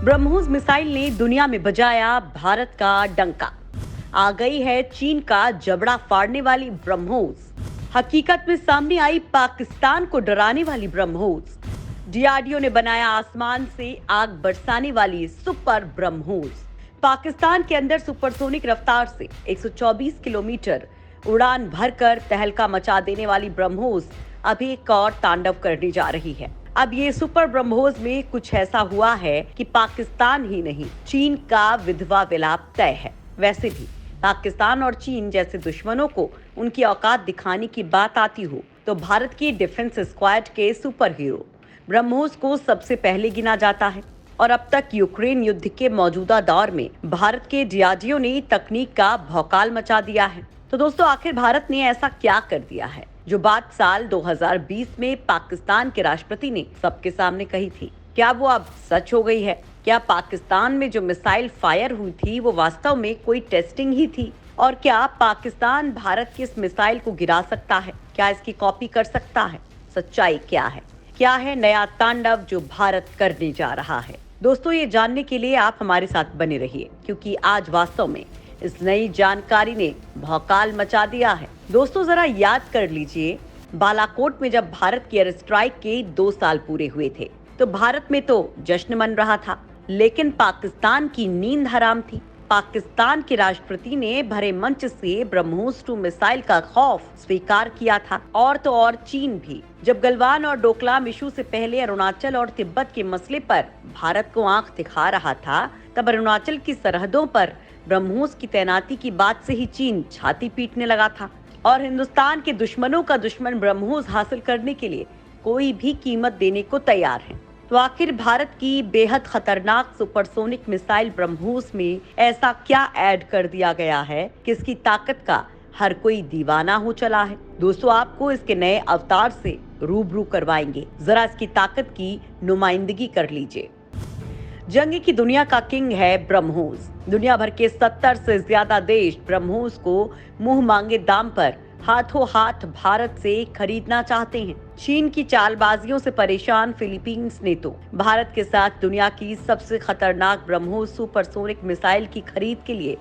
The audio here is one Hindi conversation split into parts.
ब्रह्मोस मिसाइल ने दुनिया में बजाया भारत का डंका। आ गई है चीन का जबड़ा फाड़ने वाली ब्रह्मोस। हकीकत में सामने आई पाकिस्तान को डराने वाली ब्रह्मोस। डीआरडीओ ने बनाया आसमान से आग बरसाने वाली सुपर ब्रह्मोस। पाकिस्तान के अंदर सुपरसोनिक रफ्तार से 124 किलोमीटर उड़ान भरकर तहलका मचा देने वाली ब्रह्मोस अभी एक और तांडव करने जा रही है। अब ये सुपर ब्रह्मोस में कुछ ऐसा हुआ है कि पाकिस्तान ही नहीं, चीन का विधवा विलाप तय है। वैसे भी पाकिस्तान और चीन जैसे दुश्मनों को उनकी औकात दिखाने की बात आती हो तो भारत की डिफेंस स्क्वाड के सुपर हीरो ब्रह्मोस को सबसे पहले गिना जाता है। और अब तक यूक्रेन युद्ध के मौजूदा दौर में भारत के डीआरडीओ ने तकनीक का भौकाल मचा दिया है। तो दोस्तों, आखिर भारत ने ऐसा क्या कर दिया है जो बात साल 2020 में पाकिस्तान के राष्ट्रपति ने सबके सामने कही थी? क्या वो अब सच हो गई है? क्या पाकिस्तान में जो मिसाइल फायर हुई थी वो वास्तव में कोई टेस्टिंग ही थी? और क्या पाकिस्तान भारत की इस मिसाइल को गिरा सकता है? क्या इसकी कॉपी कर सकता है? सच्चाई क्या है? क्या है नया तांडव जो भारत करने जा रहा है? दोस्तों, ये जानने के लिए आप हमारे साथ बने रहिए, क्योंकि आज वास्तव में इस नई जानकारी ने भौकाल मचा दिया है। दोस्तों, जरा याद कर लीजिए, बालाकोट में जब भारत की एयर स्ट्राइक के 2 साल पूरे हुए थे तो भारत में तो जश्न मन रहा था, लेकिन पाकिस्तान की नींद हराम थी। पाकिस्तान के राष्ट्रपति ने भरे मंच से ब्रह्मोस 2 मिसाइल का खौफ स्वीकार किया था। और तो और चीन भी, जब गलवान और डोकलाम इशू से पहले अरुणाचल और तिब्बत के मसले पर भारत को आंख दिखा रहा था, तब अरुणाचल की सरहदों पर ब्रह्मोस की तैनाती की बात से ही चीन छाती पीटने लगा था। और हिंदुस्तान के दुश्मनों का दुश्मन ब्रह्मोस हासिल करने के लिए कोई भी कीमत देने को तैयार है। तो आखिर भारत की बेहद खतरनाक सुपरसोनिक मिसाइल ब्रह्मोस में ऐसा क्या ऐड कर दिया गया है कि इसकी ताकत का हर कोई दीवाना हो चला है? दोस्तों, आपको इसके नए अवतार से रूबरू करवाएंगे। जरा इसकी ताकत की नुमाइंदगी कर लीजिए। जंग की दुनिया का किंग है ब्रह्मोस। दुनिया भर के 70 से ज्यादा देश ब्रह्मोस को मुंह मांगे दाम पर हाथों हाथ भारत से खरीदना चाहते हैं। चीन की चालबाजियों से परेशान फिलीपींस ने तो भारत के साथ दुनिया की सबसे खतरनाक ब्रह्मोस सुपरसोनिक मिसाइल की खरीद के लिए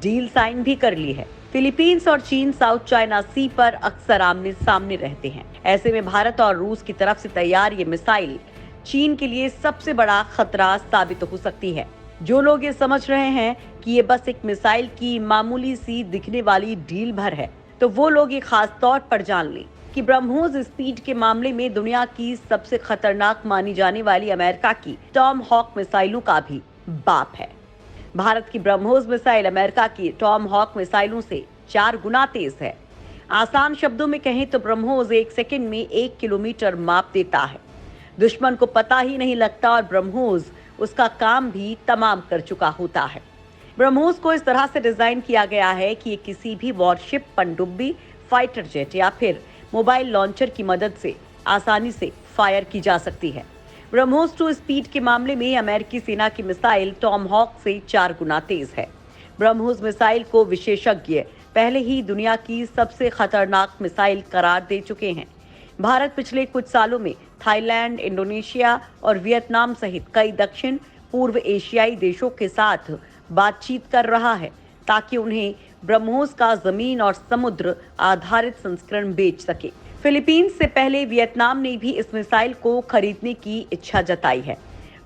डील साइन भी कर ली है। फिलीपींस और चीन साउथ चाइना सी पर अक्सर आमने सामने रहते हैं। ऐसे में भारत और रूस की तरफ से तैयार ये मिसाइल चीन के लिए सबसे बड़ा खतरा साबित हो सकती है। जो लोग ये समझ रहे हैं कि ये बस एक मिसाइल की मामूली सी दिखने वाली ढील भर है, तो वो लोग ये खास तौर पर जान लें कि ब्रह्मोस स्पीड के मामले में दुनिया की सबसे खतरनाक मानी जाने वाली अमेरिका की टॉम हॉक मिसाइलों का भी बाप है। भारत की ब्रह्मोस मिसाइल अमेरिका की टॉम हॉक मिसाइलों से 4 गुना तेज है। आसान शब्दों में कहें तो ब्रह्मोस 1 सेकंड में 1 किलोमीटर माप देता है। दुश्मन को पता ही नहीं लगता और ब्रह्मोस उसका काम भी तमाम कर चुका होता है। ब्रह्मोस को इस तरह से डिजाइन किया गया है कि ये किसी भी वॉरशिप, पनडुब्बी, फाइटर जेट या फिर मोबाइल लॉन्चर की मदद से आसानी से फायर की जा सकती है। ब्रह्मोस 2 स्पीड के मामले में अमेरिकी सेना की मिसाइल टॉम हॉक से 4 गुना तेज है। ब्रह्मोस मिसाइल को विशेषज्ञ पहले ही दुनिया की सबसे खतरनाक मिसाइल करार दे चुके हैं। भारत पिछले कुछ सालों में थाईलैंड, इंडोनेशिया और वियतनाम सहित कई दक्षिण पूर्व एशियाई देशों के साथ बातचीत कर रहा है ताकि उन्हें ब्रह्मोस का जमीन और समुद्र आधारित संस्करण बेच सके। फिलीपींस से पहले वियतनाम ने भी इस मिसाइल को खरीदने की इच्छा जताई है।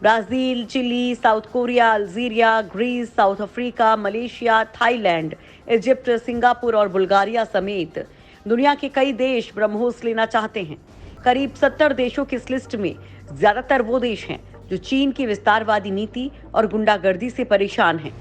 Brazil, Chile, South Korea, Algeria, Greece, South Africa, Malaysia, Thailand, Egypt, Singapore और बुल्गारिया समेत दुनिया के कई देश ब्रह्मोस लेना चाहते हैं। करीब 70 देशों की इस लिस्ट में ज्यादातर वो देश हैं जो चीन की विस्तारवादी नीति और गुंडागर्दी से परेशान हैं।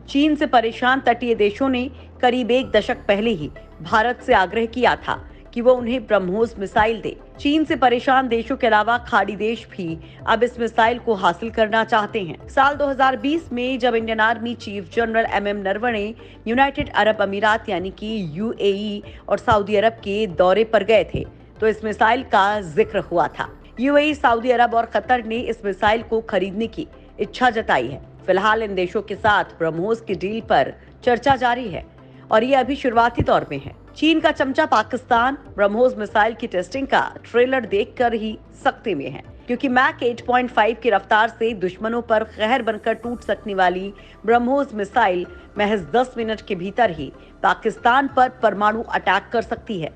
चीन से परेशान तटीय देशों ने करीब 1 दशक पहले ही भारत से आग्रह किया था कि वो उन्हें ब्रह्मोस मिसाइल दे। चीन से परेशान देशों के अलावा खाड़ी देश भी अब इस मिसाइल को हासिल करना चाहते हैं। साल 2020 में जब Indian army chief general MM Naravane United Arab अमीरात यानी कि UAE और सऊदी अरब के दौरे पर गए थे तो इस मिसाइल का जिक्र हुआ था। UAE, सऊदी अरब और कतर ने इस मिसाइल को खरीदने की इच्छा जताई है। फिलहाल इन देशों के साथ ब्रह्मोस की डील पर चर्चा जारी है और ये अभी शुरुआती दौर में है। चीन का चमचा पाकिस्तान ब्रह्मोस मिसाइल की टेस्टिंग का ट्रेलर देखकर ही सख्ते में है। क्योंकि मैक 8.5 की रफ्तार से दुश्मनों पर कहर बनकर टूट सकने वाली ब्रह्मोस मिसाइल महज 10 मिनट के भीतर ही पाकिस्तान पर परमाणु अटैक कर सकती है।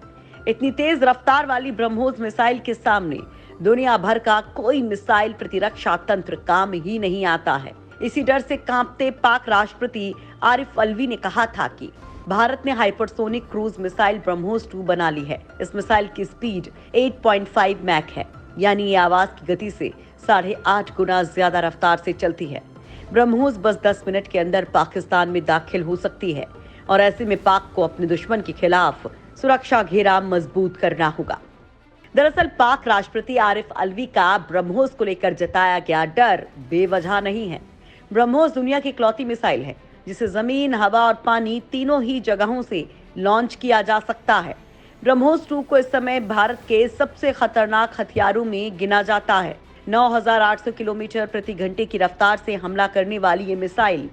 इतनी तेज रफ्तार वाली ब्रह्मोस मिसाइल के सामने दुनिया भर का कोई मिसाइल प्रतिरक्षा तंत्र काम ही नहीं आता है। इसी डर से कांपते पाक राष्ट्रपति आरिफ अलवी ने कहा था कि भारत ने हाइपरसोनिक क्रूज मिसाइल ब्रह्मोस 2 बना ली है। इस मिसाइल की स्पीड 8.5 मैक है, यानी ये आवाज की गति से 8.5 गुना ज्यादा रफ्तार से चलती है। ब्रह्मोस बस 10 मिनट के अंदर पाकिस्तान में दाखिल हो सकती है और ऐसे में पाक को अपने दुश्मन के खिलाफ सुरक्षा घेरा मजबूत करना होगा। दरअसल पाक राष्ट्रपति आरिफ अलवी का ब्रह्मोस को लेकर जताया गया डर बेवजह नहीं है। ब्रह्मोस दुनिया की इकलौती मिसाइल है जिसे जमीन, हवा और पानी तीनों ही जगहों से लॉन्च किया जा सकता है। ब्रह्मोस 2 को इस समय भारत के सबसे खतरनाक हथियारों में गिना जाता है। 9,800 किलोमीटर प्रति घंटे की रफ्तार से हमला करने वाली ये मिसाइल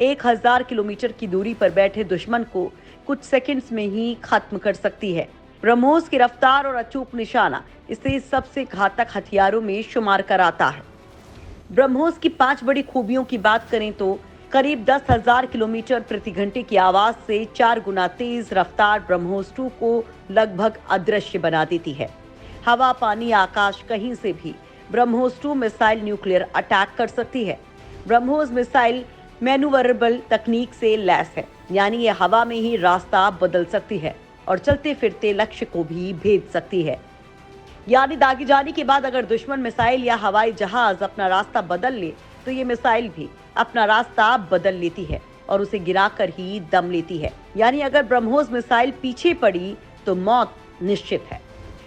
1,000 किलोमीटर की दूरी पर बैठे दुश्मन को कुछ सेकंड्स में ही खत्म कर सकती है। ब्रह्मोस की रफ्तार और अचूक निशाना इसे सबसे घातक हथियारों में शुमार कराता है। ब्रह्मोस की 5 बड़ी खूबियों की बात करें तो करीब 10,000 किलोमीटर प्रति घंटे की आवाज से 4 गुना तेज रफ्तार ब्रह्मोस 2 को लगभग अदृश्य बना देती है। हवा, पानी, आकाश कहीं से भी ब्रह्मोस 2 मिसाइल न्यूक्लियर अटैक कर सकती है। ब्रह्मोस मिसाइल मैन्यूवरेबल तकनीक से लैस है, यानी ये हवा में ही रास्ता बदल सकती है और चलते फिरते लक्ष्य को भी भेद सकती है। यानी दागी जाने के बाद अगर दुश्मन मिसाइल या हवाई जहाज अपना रास्ता बदल ले तो ये मिसाइल भी अपना रास्ता बदल लेती है और उसे गिराकर ही दम लेती है। यानी अगर ब्रह्मोस मिसाइल पीछे पड़ी तो मौत निश्चित है।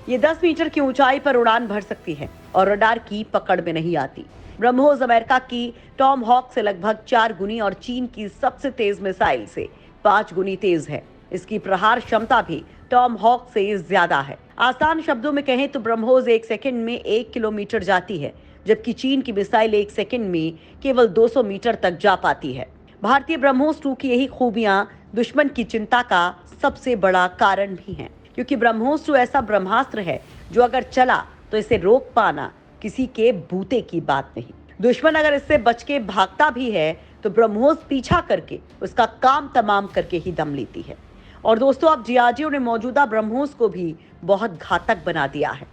ये 10 मीटर की ऊंचाई पर उड़ान भर सकती है और रडार की पकड़ में नहीं आती। ब्रह्मोस अमेरिका की टॉम हॉक से लगभग 4 गुनी और चीन की सबसे तेज मिसाइल से 5 गुनी तेज है। इसकी प्रहार क्षमता भी टॉम हॉक से ज्यादा है। आसान शब्दों में कहें तो ब्रह्मोस 1 सेकंड में 1 किलोमीटर जाती है, जबकि चीन की मिसाइल 1 सेकंड में केवल 200 मीटर तक जा पाती है। भारतीय ब्रह्मोस 2 की यही खूबियां दुश्मन की चिंता का सबसे बड़ा कारण भी हैं, क्योंकि ब्रह्मोस 2 ऐसा ब्रह्मास्त्र है जो अगर चला तो इसे रोक पाना किसी के बूते की बात नहीं। दुश्मन अगर इससे बच के भागता भी है तो ब्रह्मोस पीछा करके उसका काम तमाम करके ही दम लेती है। और दोस्तों, अब डीआरडीओ ने मौजूदा ब्रह्मोस को भी बहुत घातक बना दिया है।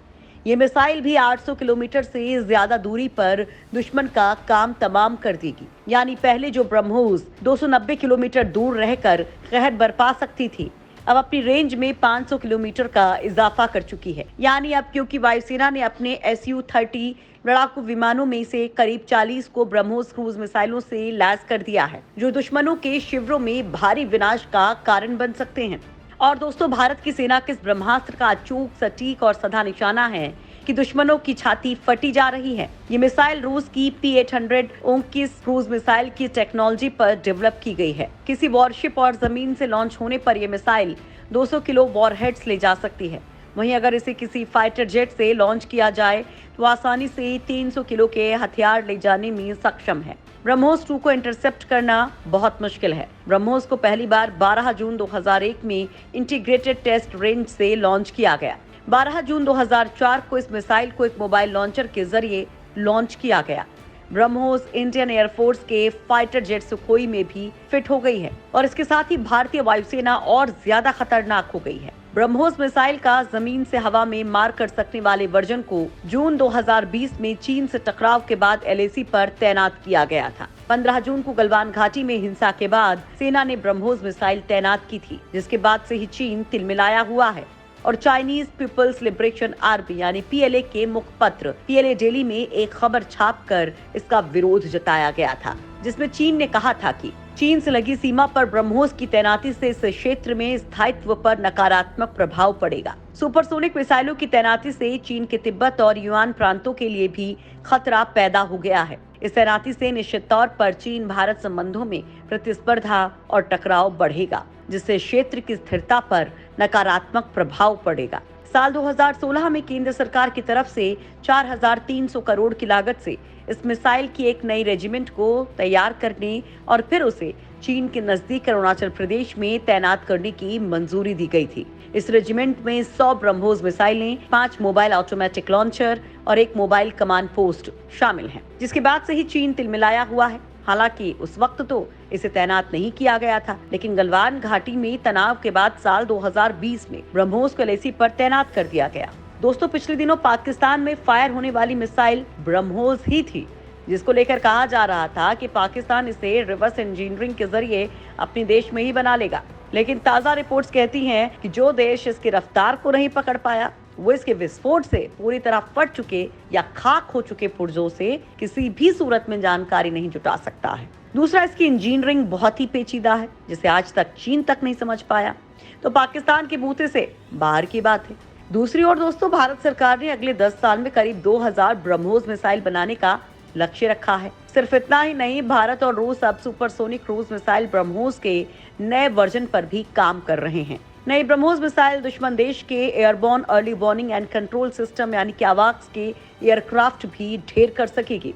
ये मिसाइल भी 800 किलोमीटर से ज्यादा दूरी पर दुश्मन का काम तमाम कर देगी। यानी पहले जो ब्रह्मोस 290 किलोमीटर दूर रहकर कहर बरपा सकती थी, अब अपनी रेंज में 500 किलोमीटर का इजाफा कर चुकी है। यानी अब क्योंकि वायुसेना ने अपने Su-30 लड़ाकू विमानों में से करीब 40 को ब्रह्मोस क्रूज मिसाइलों से लैस कर दिया है, जो दुश्मनों के शिविरों में भारी विनाश का कारण बन सकते हैं। और दोस्तों, भारत की सेना के इस ब्रह्मास्त्र का अचूक, सटीक और सधा निशाना है कि दुश्मनों की छाती फटी जा रही है। ये मिसाइल रूस की P-800 ओंकिस क्रूज मिसाइल की टेक्नोलॉजी पर डेवलप की गई है। किसी वॉरशिप और जमीन से लॉन्च होने पर यह मिसाइल 200 किलो वॉरहेड्स ले जा सकती है। वहीं अगर इसे किसी फाइटर जेट से लॉन्च किया जाए तो आसानी से 300 किलो के हथियार ले जाने में सक्षम है। ब्रह्मोस 2 को इंटरसेप्ट करना बहुत मुश्किल है। ब्रह्मोस को पहली बार 12 जून 2001 में इंटीग्रेटेड टेस्ट रेंज से लॉन्च किया गया। 12 जून 2004 को इस मिसाइल को एक मोबाइल लॉन्चर के जरिए लॉन्च किया गया। ब्रह्मोस इंडियन एयरफोर्स के फाइटर जेट सुखोई में भी फिट हो गई है और इसके साथ ही भारतीय वायुसेना और ज्यादा खतरनाक हो गई है। ब्रह्मोस मिसाइल का जमीन से हवा में मार कर सकने वाले वर्जन को जून 2020 में चीन से टकराव के बाद LAC पर तैनात किया गया था। 15 जून को गलवान घाटी में हिंसा के बाद सेना ने ब्रह्मोस मिसाइल तैनात की थी, जिसके बाद से ही चीन तिलमिलाया हुआ है और चाइनीज पीपल्स लिबरेशन आर्मी यानी PLA के मुखपत्र PLA डेली में एक खबर छापकर इसका विरोध जताया गया था, जिसमें चीन ने कहा था कि चीन से लगी सीमा पर ब्रह्मोस की तैनाती से इस क्षेत्र में स्थायित्व पर नकारात्मक प्रभाव पड़ेगा। सुपरसोनिक मिसाइलों की तैनाती से चीन के तिब्बत और युआन प्रांतों के लिए भी खतरा पैदा हो गया है। इस तैनाती से निश्चित तौर पर चीन भारत संबंधों में प्रतिस्पर्धा और टकराव बढ़ेगा, जिससे क्षेत्र की स्थिरता पर नकारात्मक प्रभाव पड़ेगा। साल 2016 में केंद्र सरकार की तरफ से 4,300 करोड़ की लागत से इस मिसाइल की एक नई रेजिमेंट को तैयार करने और फिर उसे चीन के नजदीक अरुणाचल प्रदेश में तैनात करने की मंजूरी दी गई थी। इस रेजिमेंट में 100 ब्रह्मोस मिसाइलें, 5 मोबाइल ऑटोमेटिक लॉन्चर और 1 मोबाइल कमांड पोस्ट शामिल हैं, जिसके बाद से ही चीन तिलमिलाया हुआ है। हालांकि उस वक्त तो इसे तैनात नहीं किया गया था, लेकिन गलवान घाटी में तनाव के बाद साल 2020 में ब्रह्मोस को एलएसी पर तैनात कर दिया गया। दोस्तों, पिछले दिनों पाकिस्तान में फायर होने वाली मिसाइल ब्रह्मोस ही थी, जिसको लेकर कहा जा रहा था कि पाकिस्तान इसे रिवर्स इंजीनियरिंग के जरिए अपने देश में ही बना लेगा। लेकिन ताजा रिपोर्ट्स कहती हैं कि जो देश इसकी रफ्तार को नहीं पकड़ पाया, वो इसके विस्फोट से पूरी तरह फट चुके या खाक हो चुके पुर्जों से किसी भी सूरत में जानकारी नहीं जुटा सकता है। दूसरा, इसकी इंजीनियरिंग बहुत ही पेचीदा है, जिसे आज तक चीन तक नहीं समझ पाया, तो पाकिस्तान के बूते से बाहर की बात है। दूसरी ओर दोस्तों, भारत सरकार ने अगले 10 साल में करीब 2000 ब्रह्मोस मिसाइल बनाने का लक्ष्य रखा है। सिर्फ इतना ही नहीं, भारत और रूस अब सुपरसोनिक क्रूज मिसाइल ब्रह्मोस के नए वर्जन पर भी काम कर रहे हैं। नई ब्रह्मोस मिसाइल दुश्मन देश के airborne early warning and control system यानी कि अवाक्स के एयरक्राफ्ट भी ढेर कर सकेगी।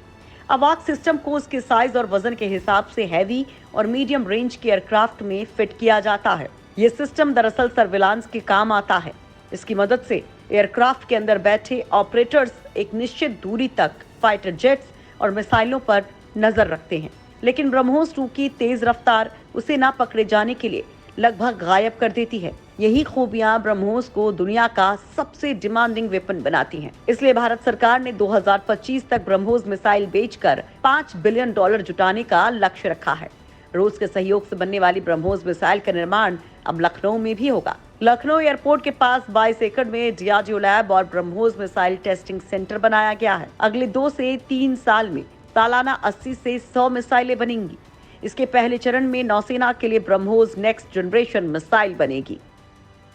अवाक्स सिस्टम को उसके साइज और वजन के हिसाब से हैवी और मीडियम रेंज के एयरक्राफ्ट में फिट किया जाता है। ये सिस्टम दरअसल सर्विलांस के काम आता है। इसकी मदद से एयरक्राफ्ट के अंदर बैठे ऑपरेटर्स एक निश्चित दूरी तक फाइटर जेट्स और मिसाइलों पर नजर रखते हैं, लेकिन ब्रह्मोस 2 की तेज रफ्तार उसे ना पकड़े जाने के लिए लगभग गायब कर देती है। यही खूबियां ब्रह्मोस को दुनिया का सबसे डिमांडिंग वेपन बनाती हैं। इसलिए भारत सरकार ने 2025 तक ब्रह्मोस मिसाइल बेचकर $5 बिलियन जुटाने का लक्ष्य रखा है। रूस के सहयोग से बनने वाली ब्रह्मोस मिसाइल का निर्माण अब लखनऊ में भी होगा। लखनऊ एयरपोर्ट के पास 22 एकड़ में डीआरडीओ लैब और ब्रह्मोस मिसाइल टेस्टिंग सेंटर बनाया गया है। अगले 2 से 3 साल में सालाना 80 से 100 मिसाइलें बनेंगी। इसके पहले चरण में नौसेना के लिए ब्रह्मोस नेक्स्ट जनरेशन मिसाइल बनेगी।